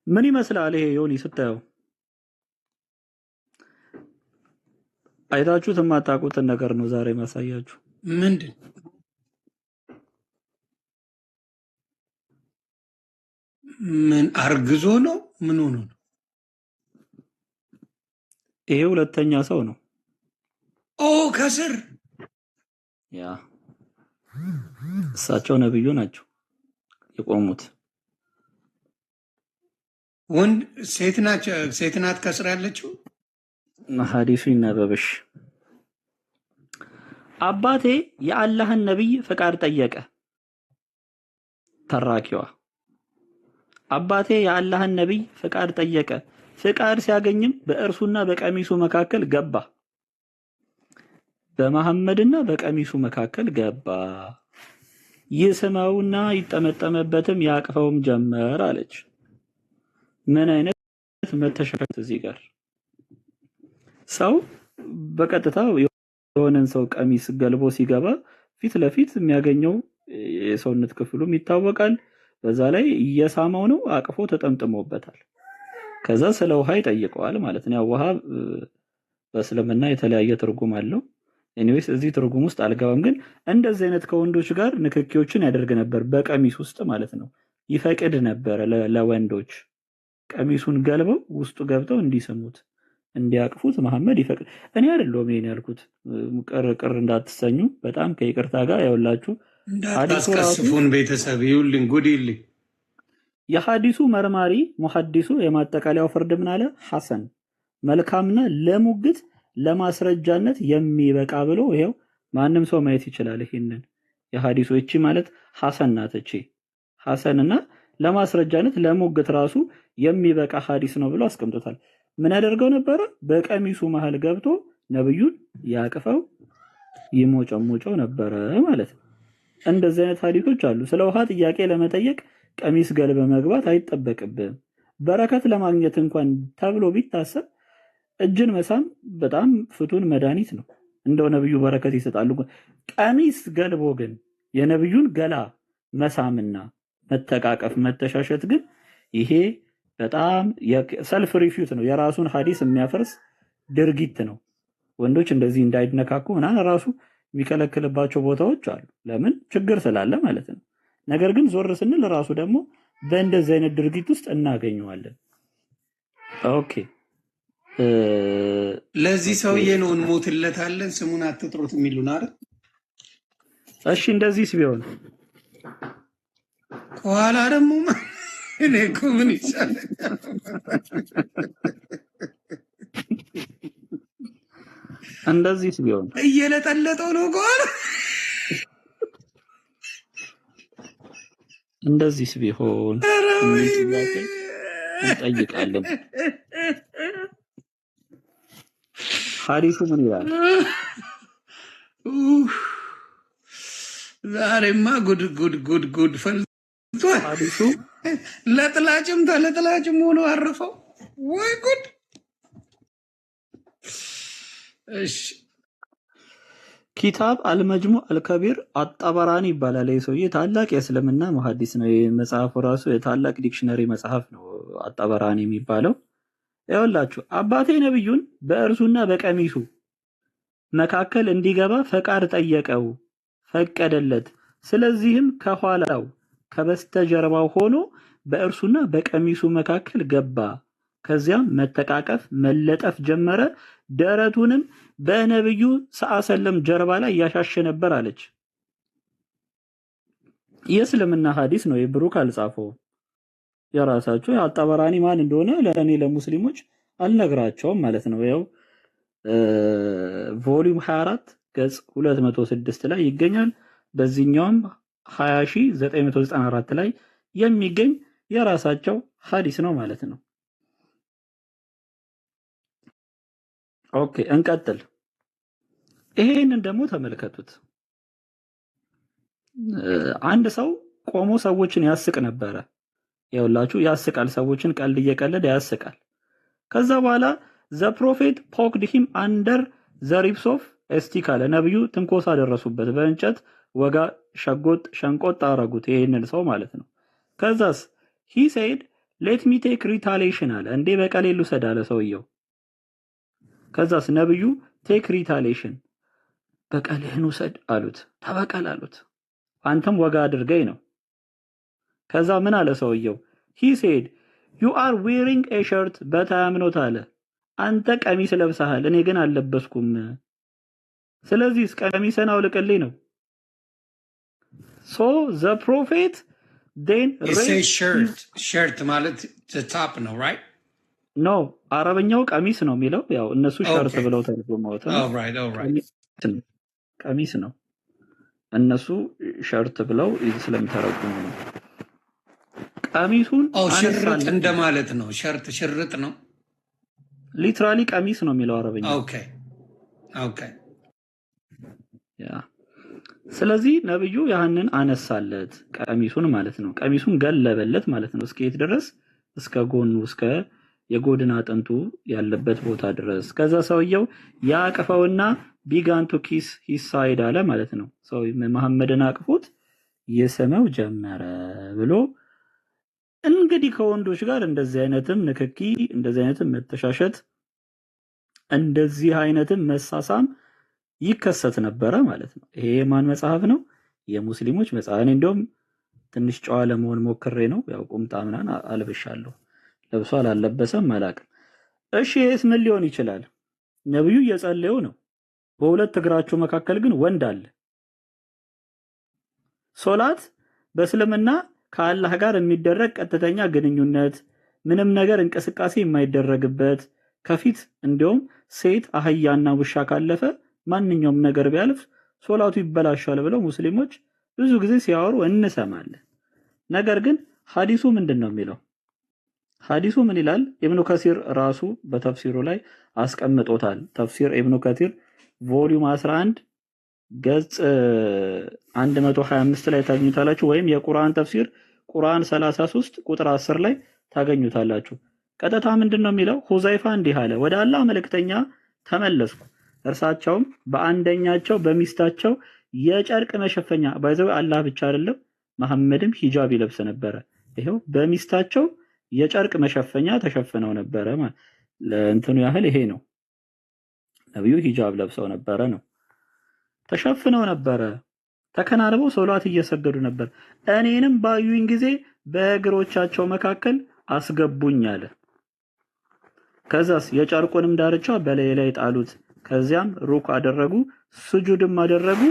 ምን ይመስላል ይሄ ዮኒ ስታየው? አይታችሁት የማታውቁትን ነገር ነው ዛሬ ማሳያችሁ። ምንድን ምን አርግዞ ነው? ምን ሆኖ ነው? ይሄ ሁለተኛ ሰው ነው። ኦ ከስር ያ እሳቸው ነብዩ ናቸው የቆሙት። ወንድ ሴት ናቸው። ሴት ናት ከስር ያለችው። ሐዲሱ ይነበብሽ። አባቴ የአላህን ነብይ ፍቃድ ጠየቀ። ተራኪዋ አባቴ የአላህን ነብይ ፍቃድ ጠየቀ። ፍቃድ ሲያገኝም በእርሱና በቀሚሱ መካከል ገባ። በመሐመድና በቀሚሱ መካከል ገባ። ይስመውና ይጠመጠመበትም ያቅፈውም ጀመር አለች። ምን አይነት መተሻሸት! እዚህ ጋር ሰው በቀጥታ የሆነን ሰው ቀሚስ ገልቦ ሲገባ ፊት ለፊት የሚያገኘው የሰውነት ክፍሉም ይታወቃል። በዛ ላይ እየሳመው ነው፣ አቅፎ ተጠምጥሞበታል። ከዛ ስለ ውሃ ይጠይቀዋል ማለት ነው። ውሃ በእስልምና የተለያየ ትርጉም አለው። ኤኒዌይስ እዚህ ትርጉም ውስጥ አልገባም፣ ግን እንደዚህ አይነት ከወንዶች ጋር ንክኪዎችን ያደርግ ነበር በቀሚስ ውስጥ ማለት ነው። ይፈቅድ ነበር ለወንዶች ቀሚሱን ገልበው ውስጡ ገብተው እንዲስሙት እንዲያቅፉት መሐመድ ይፈቅድ። እኔ አይደለሁም ይሄን ያልኩት፣ ቅር እንዳትሰኙ በጣም ከይቅርታ ጋር ያውላችሁ። እንዳታስቀስፉን ቤተሰብ ይውልኝ ጉድ ይልኝ። የሐዲሱ መርማሪ ሙሐዲሱ የማጠቃለያው ፍርድ ምን አለ? ሐሰን መልካምና ለሙግት ለማስረጃነት የሚበቃ ብሎ ይሄው ማንም ሰው ማየት ይችላል። ይሄንን የሐዲሱ እቺ ማለት ሐሰን ናት። እቺ ሐሰንና ለማስረጃነት ለሙግት ራሱ የሚበቃ ሐዲስ ነው ብሎ አስቀምጦታል። ምን ያደርገው ነበረ? በቀሚሱ መሃል ገብቶ ነብዩን ያቅፈው ይሞጨሞጨው ነበረ ማለት ነው። እንደዚህ አይነት ሐዲሶች አሉ። ስለ ውሃ ጥያቄ ለመጠየቅ ቀሚስ ገልበ መግባት አይጠበቅብም። በረከት ለማግኘት እንኳን ተብሎ ቢታሰብ እጅን መሳም በጣም ፍቱን መድኃኒት ነው። እንደው ነብዩ በረከት ይሰጣሉ። ቀሚስ ገልቦ ግን የነብዩን ገላ መሳምና መተቃቀፍ መተሻሸት ግን ይሄ በጣም ሰልፍ ሪፊዩት ነው። የራሱን ሐዲስ የሚያፈርስ ድርጊት ነው። ወንዶች እንደዚህ እንዳይነካኩ ምናምን ራሱ የሚከለክልባቸው ቦታዎች አሉ። ለምን? ችግር ስላለ ማለት ነው። ነገር ግን ዞር ስንል ራሱ ደግሞ በእንደዚህ አይነት ድርጊት ውስጥ እናገኘዋለን። ኦኬ ለዚህ ሰውዬ ነው እንሞትለታለን ስሙን አትጥሩት የሚሉን አይደል? እሺ እንደዚህስ ቢሆን ከኋላ ደግሞ እኔ እኮ ምን ይሻላል? እንደዚህስ ቢሆን እየለጠለጠው ነው ከኋላ። እንደዚህስ ቢሆን እንጠይቃለን። ሐዲሱ ምን ይላል? ዛሬማ ጉድ ጉድ ጉድ ጉድ ፈልቷል። ሐዲሱ ለጥላጭም ተለጥላጭም ሆኖ አረፈው። ወይ ጉድ! እሺ ኪታብ አልመጅሙዕ አልከቢር አጠበራኒ ይባላል። ይህ ሰውዬ ታላቅ የእስልምና መሐዲስ ነው። መጽሐፉ ራሱ የታላቅ ዲክሽነሪ መጽሐፍ ነው አጠበራኒ የሚባለው። ይኸውላችሁ አባቴ ነብዩን በእርሱና በቀሚሱ መካከል እንዲገባ ፈቃድ ጠየቀው፣ ፈቀደለት። ስለዚህም ከኋላው ከበስተጀርባው ሆኖ በእርሱና በቀሚሱ መካከል ገባ። ከዚያም መተቃቀፍ መለጠፍ ጀመረ። ደረቱንም በነብዩ ሰለም ጀርባ ላይ ያሻሸ ነበር አለች። የእስልምና ሐዲስ ነው። የብሩክ አልጻፈው። የራሳቸው አጠበራኒ ማን እንደሆነ ለእኔ ለሙስሊሞች አልነግራቸውም ማለት ነው። ያው ቮሊዩም 24 ገጽ 206 ላይ ይገኛል። በዚህኛውም 20994 ላይ የሚገኝ የራሳቸው ሐዲስ ነው ማለት ነው። ኦኬ እንቀጥል። ይሄንን ደግሞ ተመልከቱት። አንድ ሰው ቆሞ ሰዎችን ያስቅ ነበረ። ይኸውላችሁ ያስቃል፣ ሰዎችን ቀልድ እየቀለደ ያስቃል። ከዛ በኋላ ዘ ፕሮፌት ፖክድ ሂም አንደር ዘ ሪብስ ኦፍ ስቲክ አለ። ነብዩ ትንኮሳ ደረሱበት፣ በእንጨት ወጋ ሸንቆጥ አረጉት ይሄንን ሰው ማለት ነው። ከዛስ ሂ ሴድ ሌት ሚ ቴክ ሪታሌሽን አለ። እንዴ በቀሌ ልውሰድ አለ ሰውየው። ከዛስ ነብዩ ቴክ ሪታሌሽን በቀልህን ውሰድ አሉት። ተበቀል አሉት። አንተም ወጋ አድርገኝ ነው። ከዛ ምን አለ ሰውየው? ሂ ሴድ ዩ አር ዌሪንግ ኤ ሸርት በት አይ አም ኖት አለ። አንተ ቀሚስ ለብሰሃል፣ እኔ ግን አልለበስኩም። ስለዚህ ቀሚስህን አውልቅልኝ ነው። ሶ ዘ ፕሮፌት ዴን ሸርት ማለት ታፕ ነው ራይት? ኖ አረበኛው ቀሚስ ነው የሚለው። ያው እነሱ ሸርት ብለው ተርጉመውት ቀሚስ ነው፣ እነሱ ሸርት ብለው ስለሚተረጉሙ ነው። ቀሚሱን ሽርጥ እንደማለት ነው። ሸርጥ ሽርጥ ነው። ሊትራሊ ቀሚስ ነው የሚለው አረበኛ። ኦኬ ኦኬ። ያ ስለዚህ ነብዩ ያንን አነሳለት ቀሚሱን ማለት ነው። ቀሚሱን ገለበለት ማለት ነው። እስከ የት ድረስ? እስከ ጎኑ፣ እስከ የጎድን አጥንቱ ያለበት ቦታ ድረስ። ከዛ ሰውየው ያቀፈውና ቢጋን ቱ ኪስ ሂስ ሳይድ አለ ማለት ነው። ሰው መሐመድን አቅፎት የሰመው ጀመረ ብሎ እንግዲህ ከወንዶች ጋር እንደዚህ አይነትም ንክኪ፣ እንደዚህ አይነትም መተሻሸት፣ እንደዚህ አይነትም መሳሳም ይከሰት ነበረ ማለት ነው። ይሄ የማን መጽሐፍ ነው? የሙስሊሞች መጽሐፍ። እኔ እንደውም ትንሽ ጨዋ ለመሆን ሞክሬ ነው። ያው ቁምጣ ምናምን አልብሻለሁ። ለብሶ አላለበሰም አላውቅም። እሺ ይሄስ ምን ሊሆን ይችላል? ነብዩ እየጸለዩ ነው። በሁለት እግራቸው መካከል ግን ወንድ አለ። ሶላት በእስልምና ከአላህ ጋር የሚደረግ ቀጥተኛ ግንኙነት፣ ምንም ነገር እንቅስቃሴ የማይደረግበት፣ ከፊት እንዲሁም ሴት አህያና ውሻ ካለፈ ማንኛውም ነገር ቢያልፍ ሶላቱ ይበላሻል ብለው ሙስሊሞች ብዙ ጊዜ ሲያወሩ እንሰማለን። ነገር ግን ሐዲሱ ምንድን ነው የሚለው? ሐዲሱ ምን ይላል? ኢብኑ ከሲር ራሱ በተፍሲሩ ላይ አስቀምጦታል። ተፍሲር ኢብኑ ከሲር ቮሊዩም 11 ገጽ 125 ላይ ታገኙታላችሁ። ወይም የቁርአን ተፍሲር ቁርአን 33 ቁጥር 10 ላይ ታገኙታላችሁ። ቀጥታ ምንድነው የሚለው? ሁዘይፋ እንዲህ አለ፣ ወደ አላህ መልእክተኛ ተመለስኩ፣ እርሳቸውም በአንደኛቸው በሚስታቸው የጨርቅ መሸፈኛ ባይዘው አላህ ብቻ አይደለም መሐመድም ሂጃብ ይለብስ ነበረ። ይሄው በሚስታቸው የጨርቅ መሸፈኛ ተሸፍነው ነበረ። ለእንትኑ ያህል ይሄ ነው። ነብዩ ሂጃብ ለብሰው ነበረ ነው። ተሸፍነው ነበረ። ተከናንበው ሶላት እየሰገዱ ነበር። እኔንም ባዩኝ ጊዜ በእግሮቻቸው መካከል አስገቡኝ አለ። ከዛስ የጨርቁንም ዳርቻ በላይ ላይ ጣሉት። ከዚያም ሩክ አደረጉ፣ ስጁድም አደረጉ።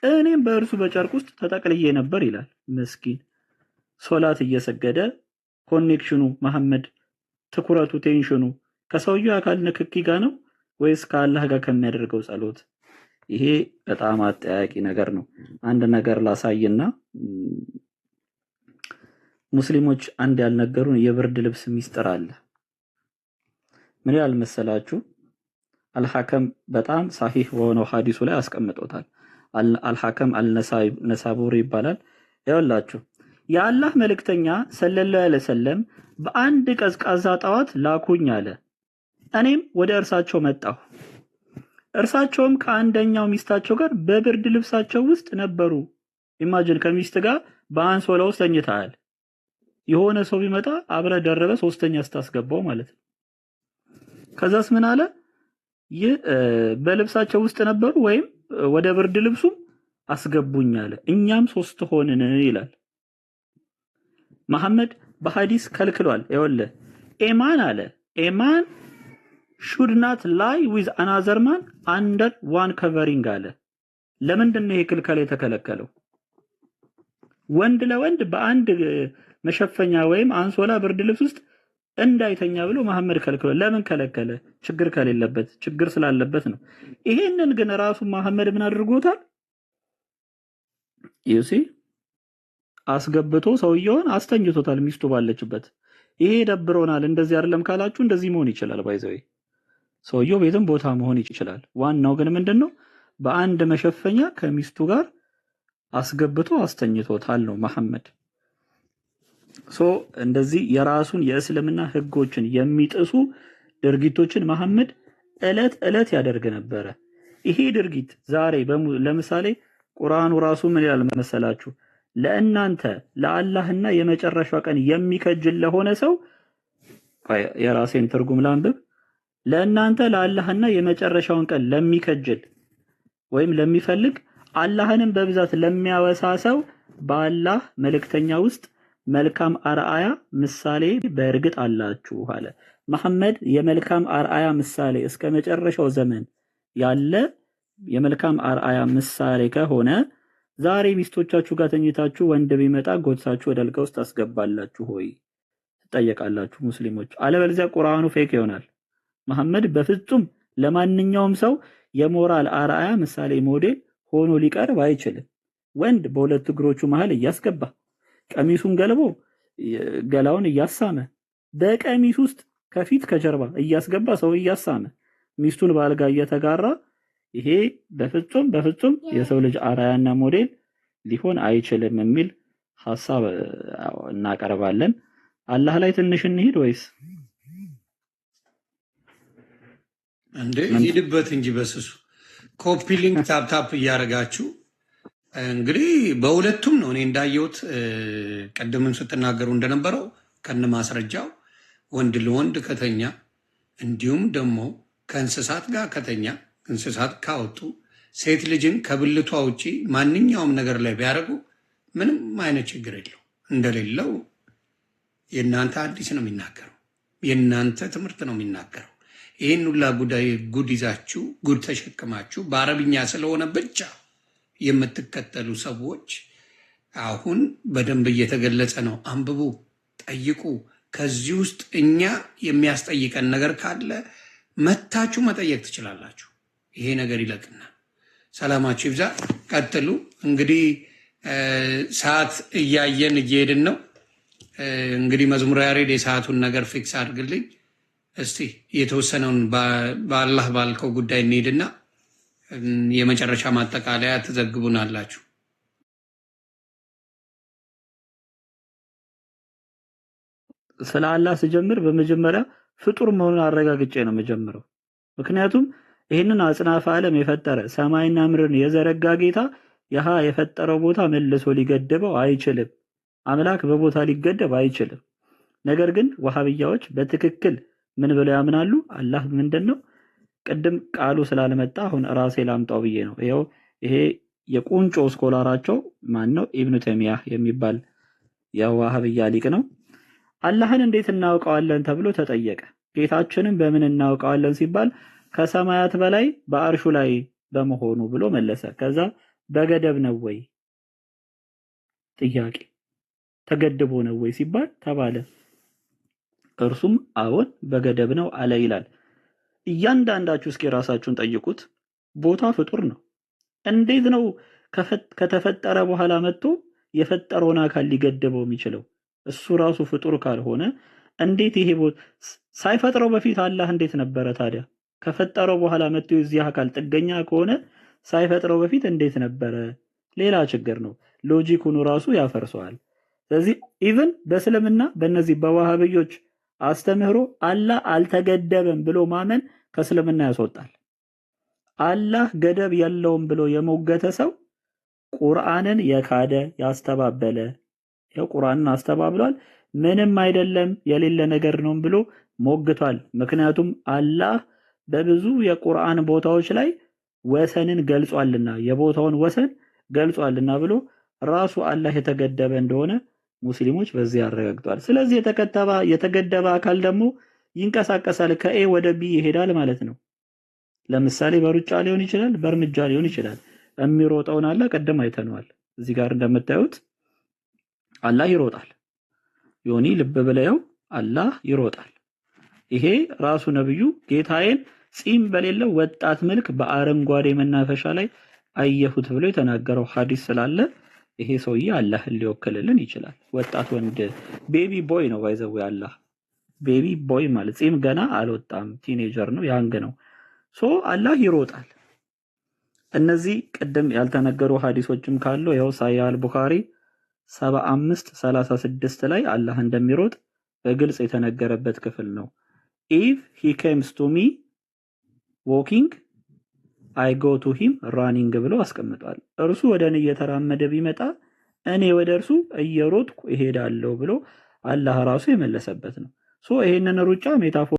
እኔም በእርሱ በጨርቅ ውስጥ ተጠቅልዬ ነበር ይላል። ምስኪን ሶላት እየሰገደ ኮኔክሽኑ መሐመድ ትኩረቱ ቴንሽኑ ከሰውየው አካል ንክኪ ጋር ነው ወይስ ከአላህ ጋር ከሚያደርገው ጸሎት? ይሄ በጣም አጠያቂ ነገር ነው። አንድ ነገር ላሳይና ሙስሊሞች አንድ ያልነገሩን የብርድ ልብስ ሚስጥር አለ። ምን ያህል መሰላችሁ? አልሐከም በጣም ሳሂህ በሆነው ሐዲሱ ላይ አስቀምጦታል። አልሐከም አልነሳቡሪ ይባላል። ይኸውላችሁ የአላህ መልእክተኛ ሰለላሁ ዐለይሂ ወሰለም በአንድ ቀዝቃዛ ጠዋት ላኩኝ አለ። እኔም ወደ እርሳቸው መጣሁ። እርሳቸውም ከአንደኛው ሚስታቸው ጋር በብርድ ልብሳቸው ውስጥ ነበሩ። ኢማጂን ከሚስት ጋር በአንሶላ ውስጥ ተኝተሃል። የሆነ ሰው ቢመጣ አብረ ደረበ ሶስተኛ ስታስገባው ማለት ነው። ከዛስ ምን አለ? በልብሳቸው ውስጥ ነበሩ ወይም ወደ ብርድ ልብሱም አስገቡኝ አለ። እኛም ሶስት ሆንን ይላል። መሐመድ በሐዲስ ከልክሏል። ይኸውልህ ኤማን አለ ኤማን should not lie with another man under one covering አለ። ለምንድን ነው ይሄ ክልከላ የተከለከለው? ወንድ ለወንድ በአንድ መሸፈኛ ወይም አንሶላ ብርድ ልብስ ውስጥ እንዳይተኛ ብሎ መሐመድ ከልክሏል። ለምን ከለከለ? ችግር ከሌለበት፣ ችግር ስላለበት ነው። ይሄንን ግን ራሱ መሐመድ ምን አድርጎታል? ይሲ አስገብቶ ሰውየውን አስተኝቶታል ሚስቱ ባለችበት። ይሄ ደብሮናል እንደዚህ አይደለም ካላችሁ እንደዚህ መሆን ይችላል። ባይዘው ሰውየው ቤትም ቦታ መሆን ይችላል። ዋናው ግን ምንድነው? በአንድ መሸፈኛ ከሚስቱ ጋር አስገብቶ አስተኝቶታል ነው መሐመድ። እንደዚህ የራሱን የእስልምና ህጎችን የሚጥሱ ድርጊቶችን መሐመድ እለት ያደርግ ነበረ። ይሄ ድርጊት ዛሬ ለምሳሌ ቁርአኑ ራሱ ምን ይላል መሰላችሁ? ለእናንተ ለአላህና የመጨረሻው ቀን የሚከጅል ለሆነ ሰው ቆይ የራሴን ትርጉም ላንብብ። ለእናንተ ለአላህና የመጨረሻውን ቀን ለሚከጅል ወይም ለሚፈልግ አላህንም በብዛት ለሚያወሳ ሰው በአላህ መልእክተኛ ውስጥ መልካም አርአያ ምሳሌ በእርግጥ አላችሁ አለ። መሐመድ የመልካም አርአያ ምሳሌ እስከ መጨረሻው ዘመን ያለ የመልካም አርአያ ምሳሌ ከሆነ ዛሬ ሚስቶቻችሁ ጋር ተኝታችሁ ወንድ ቢመጣ ጎትታችሁ ወደ አልጋ ውስጥ ታስገባላችሁ ሆይ ትጠየቃላችሁ ሙስሊሞች። አለበለዚያ ቁርአኑ ፌክ ይሆናል። መሐመድ በፍጹም ለማንኛውም ሰው የሞራል አርአያ ምሳሌ ሞዴል ሆኖ ሊቀርብ አይችልም። ወንድ በሁለት እግሮቹ መሃል እያስገባ ቀሚሱን ገልቦ ገላውን እያሳመ በቀሚስ ውስጥ ከፊት ከጀርባ እያስገባ ሰው እያሳመ ሚስቱን ባልጋ እየተጋራ ይሄ በፍጹም የሰው ልጅ አርአያና ሞዴል ሊሆን አይችልም የሚል ሐሳብ እናቀርባለን። አላህ ላይ ትንሽ እንሂድ ወይስ እንዴ? ሂድበት እንጂ በስሱ ኮፒ ሊንክ ታፕ እያደረጋችሁ እንግዲህ በሁለቱም ነው እኔ እንዳየሁት። ቀደምም ስትናገሩ እንደነበረው ከነ ማስረጃው ወንድ ለወንድ ከተኛ እንዲሁም ደግሞ ከእንስሳት ጋር ከተኛ እንስሳት ካወጡ ሴት ልጅን ከብልቷ ውጪ ማንኛውም ነገር ላይ ቢያደርጉ ምንም አይነት ችግር የለው እንደሌለው የእናንተ አዲስ ነው የሚናገረው፣ የእናንተ ትምህርት ነው የሚናገረው። ይህን ሁላ ጉድ ይዛችሁ ጉድ ተሸክማችሁ በአረብኛ ስለሆነ ብቻ የምትከተሉ ሰዎች አሁን በደንብ እየተገለጸ ነው። አንብቡ፣ ጠይቁ። ከዚህ ውስጥ እኛ የሚያስጠይቀን ነገር ካለ መታችሁ መጠየቅ ትችላላችሁ። ይሄ ነገር ይለቅና ሰላማችሁ ይብዛ። ቀጥሉ። እንግዲህ ሰዓት እያየን እየሄድን ነው። እንግዲህ መዝሙረ ያሬድ የሰዓቱን ነገር ፊክስ አድርግልኝ እስቲ። የተወሰነውን በአላህ ባልከው ጉዳይ እንሄድና የመጨረሻ ማጠቃለያ ትዘግቡናላችሁ። ስለ አላህ ስጀምር በመጀመሪያ ፍጡር መሆኑን አረጋግጬ ነው የምጀምረው። ምክንያቱም ይህንን አጽናፈ ዓለም የፈጠረ ሰማይና ምድርን የዘረጋ ጌታ ያሃ የፈጠረው ቦታ መልሶ ሊገድበው አይችልም። አምላክ በቦታ ሊገደብ አይችልም። ነገር ግን ወሃብያዎች በትክክል ምን ብለው ያምናሉ? አላህ ምንድነው? ቅድም ቃሉ ስላልመጣ አሁን ራሴ ላምጣው ብዬ ነው። ይሄ የቁንጮ ስኮላራቸው ማን ነው? ኢብኑ ተይሚያህ የሚባል የዋሃብያ ሊቅ ነው። አላህን እንዴት እናውቀዋለን ተብሎ ተጠየቀ። ጌታችንን በምን እናውቀዋለን ሲባል ከሰማያት በላይ በአርሹ ላይ በመሆኑ ብሎ መለሰ። ከዛ በገደብ ነው ወይ ጥያቄ ተገድቦ ነው ወይ ሲባል ተባለ። እርሱም አዎን በገደብ ነው አለ ይላል። እያንዳንዳችሁ እስኪ ራሳችሁን ጠይቁት። ቦታ ፍጡር ነው። እንዴት ነው ከተፈጠረ በኋላ መጥቶ የፈጠረውን አካል ሊገድበው የሚችለው? እሱ ራሱ ፍጡር ካልሆነ እንዴት ይሄ ሳይፈጥረው በፊት አላህ እንዴት ነበረ ታዲያ? ከፈጠረው በኋላ መጥቶ የዚህ አካል ጥገኛ ከሆነ ሳይፈጥረው በፊት እንዴት ነበረ? ሌላ ችግር ነው። ሎጂኩን ራሱ ያፈርሰዋል። ስለዚህ ኢቭን በእስልምና በእነዚህ በዋሃብዮች አስተምህሮ አላህ አልተገደበም ብሎ ማመን ከእስልምና ያስወጣል። አላህ ገደብ የለውም ብሎ የሞገተ ሰው ቁርአንን የካደ ያስተባበለ፣ ያው ቁርአንን አስተባብሏል፣ ምንም አይደለም የሌለ ነገር ነው ብሎ ሞግቷል። ምክንያቱም አላህ በብዙ የቁርአን ቦታዎች ላይ ወሰንን ገልጿልና የቦታውን ወሰን ገልጿልና ብሎ ራሱ አላህ የተገደበ እንደሆነ ሙስሊሞች በዚህ ያረጋግጧል። ስለዚህ የተገደበ አካል ደግሞ ይንቀሳቀሳል፣ ከኤ ወደ ቢ ይሄዳል ማለት ነው። ለምሳሌ በሩጫ ሊሆን ይችላል፣ በእርምጃ ሊሆን ይችላል። የሚሮጠውን አላህ ቀደም አይተነዋል። እዚህ ጋር እንደምታዩት አላህ ይሮጣል። ዮኒ ልብ ብለው አላህ ይሮጣል። ይሄ ራሱ ነብዩ ጌታዬን ጺም በሌለው ወጣት መልክ በአረንጓዴ መናፈሻ ላይ አየሁት ብሎ የተናገረው ሐዲስ ስላለ ይሄ ሰውዬ አላህን ሊወክልልን ይችላል። ወጣት ወንድ ቤቢ ቦይ ነው። ባይዘው አላህ ቤቢ ቦይ ማለት ጺም ገና አልወጣም፣ ቲኔጀር ነው፣ ያንግ ነው። አላህ ይሮጣል። እነዚህ ቅድም ያልተነገሩ ሐዲሶችም ካሉ ያው ሳሂህ አል-ቡኻሪ 75:36 ላይ አላህ እንደሚሮጥ በግልጽ የተነገረበት ክፍል ነው። if he comes to me walking I go to him running ብሎ አስቀምጧል። እርሱ ወደ እኔ እየተራመደ ቢመጣ እኔ ወደ እርሱ እየሮጥኩ እሄዳለሁ ብሎ አላህ ራሱ የመለሰበት ነው። ይሄንን ሩጫ ሜታፎር